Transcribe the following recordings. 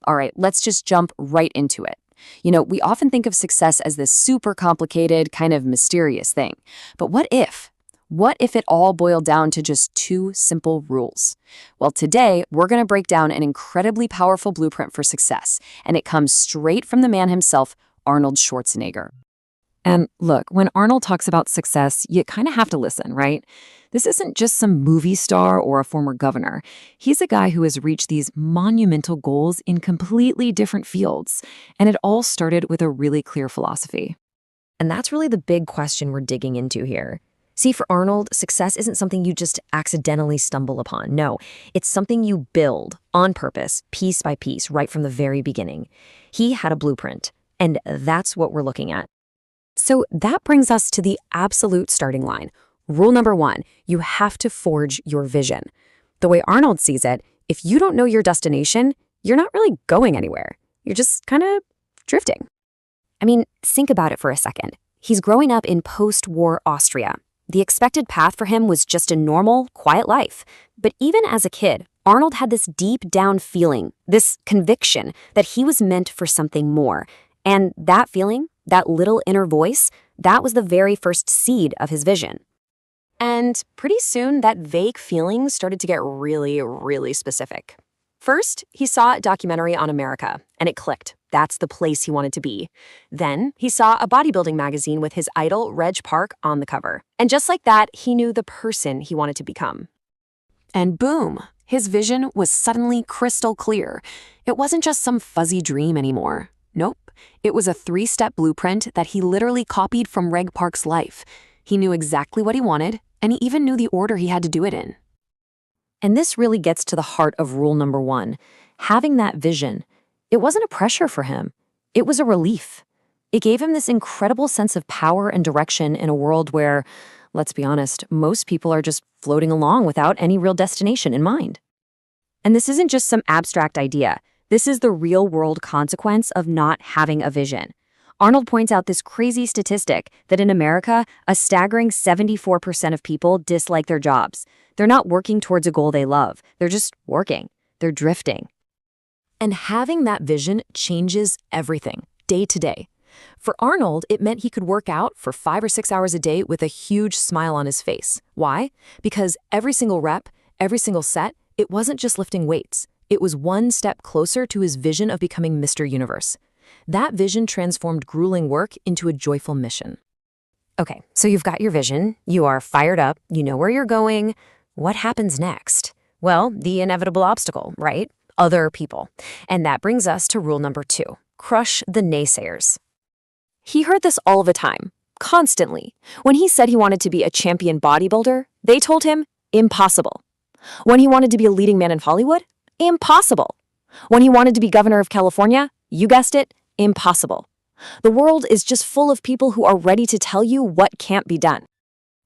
All right, let's just jump right into it. We often think of success as this super complicated, kind of mysterious thing. But what if? What if it all boiled down to just two simple rules? Well, today, we're going to break down an incredibly powerful blueprint for success, and it comes straight from the man himself, Arnold Schwarzenegger. And look, when Arnold talks about success, you kind of have to listen, right? This isn't just some movie star or a former governor. He's a guy who has reached these monumental goals in completely different fields. And it all started with a really clear philosophy. And that's really the big question we're digging into here. See, for Arnold, success isn't something you just accidentally stumble upon. No, it's something you build on purpose, piece by piece, right from the very beginning. He had a blueprint, and that's what we're looking at. So that brings us to the absolute starting line. Rule number one, you have to forge your vision. The way Arnold sees it, if you don't know your destination, you're not really going anywhere. You're just kind of drifting. I mean, think about it for a second. He's growing up in post-war Austria. The expected path for him was just a normal, quiet life. But even as a kid, Arnold had this deep down feeling, this conviction that he was meant for something more. And that feeling, that little inner voice, that was the very first seed of his vision. And pretty soon, that vague feeling started to get really, really specific. First, he saw a documentary on America, and it clicked. That's the place he wanted to be. Then, he saw a bodybuilding magazine with his idol, Reg Park, on the cover. And just like that, he knew the person he wanted to become. And boom, his vision was suddenly crystal clear. It wasn't just some fuzzy dream anymore. Nope, it was a 3-step blueprint that he literally copied from Reg Park's life. He knew exactly what he wanted, and he even knew the order he had to do it in. And this really gets to the heart of rule number one. Having that vision, it wasn't a pressure for him. It was a relief. It gave him this incredible sense of power and direction in a world where, let's be honest, most people are just floating along without any real destination in mind. And this isn't just some abstract idea. This is the real-world consequence of not having a vision. Arnold points out this crazy statistic that in America, a staggering 74% of people dislike their jobs. They're not working towards a goal they love. They're just working. They're drifting. And having that vision changes everything, day to day. For Arnold, it meant he could work out for 5 or 6 hours a day with a huge smile on his face. Why? Because every single rep, every single set, it wasn't just lifting weights. It was one step closer to his vision of becoming Mr. Universe. That vision transformed grueling work into a joyful mission. Okay, so you've got your vision, you are fired up, you know where you're going. What happens next? Well, the inevitable obstacle, right? Other people. And that brings us to rule number 2, crush the naysayers. He heard this all the time, constantly. When he said he wanted to be a champion bodybuilder, they told him, impossible. When he wanted to be a leading man in Hollywood, impossible. When he wanted to be governor of California, you guessed it, impossible. The world is just full of people who are ready to tell you what can't be done.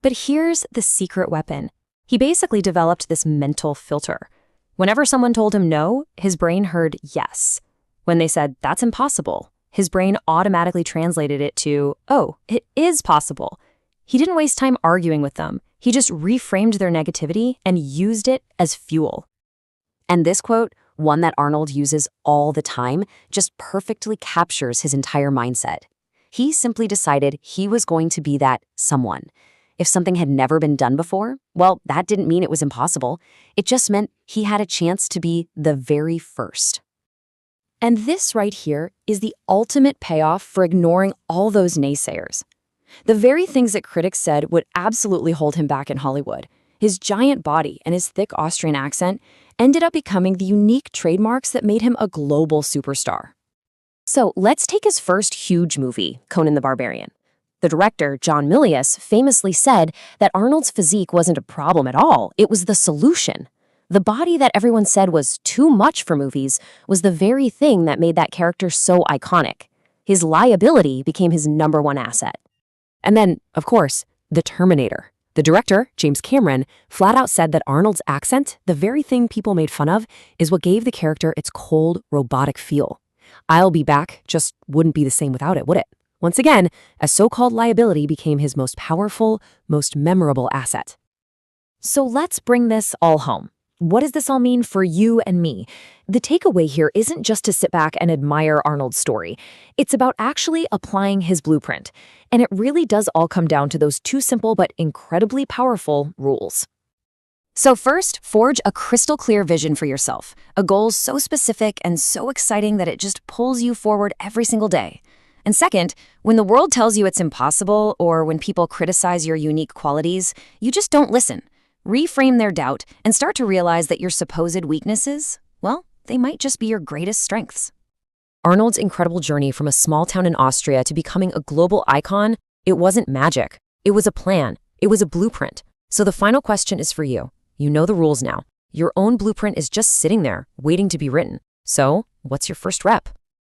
But here's the secret weapon. He basically developed this mental filter. Whenever someone told him no, his brain heard yes. When they said, that's impossible, his brain automatically translated it to, oh, it is possible. He didn't waste time arguing with them. He just reframed their negativity and used it as fuel. And this quote, one that Arnold uses all the time, just perfectly captures his entire mindset. He simply decided he was going to be that someone. If something had never been done before, well, that didn't mean it was impossible. It just meant he had a chance to be the very first. And this right here is the ultimate payoff for ignoring all those naysayers. The very things that critics said would absolutely hold him back in Hollywood, his giant body and his thick Austrian accent, ended up becoming the unique trademarks that made him a global superstar. So let's take his first huge movie, Conan the Barbarian. The director, John Milius, famously said that Arnold's physique wasn't a problem at all, it was the solution. The body that everyone said was too much for movies was the very thing that made that character so iconic. His liability became his #1 asset. And then, of course, the Terminator. The director, James Cameron, flat out said that Arnold's accent, the very thing people made fun of, is what gave the character its cold, robotic feel. I'll be back just wouldn't be the same without it, would it? Once again, a so-called liability became his most powerful, most memorable asset. So let's bring this all home. What does this all mean for you and me? The takeaway here isn't just to sit back and admire Arnold's story. It's about actually applying his blueprint. And it really does all come down to those two simple but incredibly powerful rules. So first, forge a crystal clear vision for yourself, a goal so specific and so exciting that it just pulls you forward every single day. And second, when the world tells you it's impossible or when people criticize your unique qualities, you just don't listen. Reframe their doubt and start to realize that your supposed weaknesses, well, they might just be your greatest strengths. Arnold's incredible journey from a small town in Austria to becoming a global icon, it wasn't magic. It was a plan. It was a blueprint. So the final question is for you. You know the rules now. Your own blueprint is just sitting there, waiting to be written. So, what's your first rep?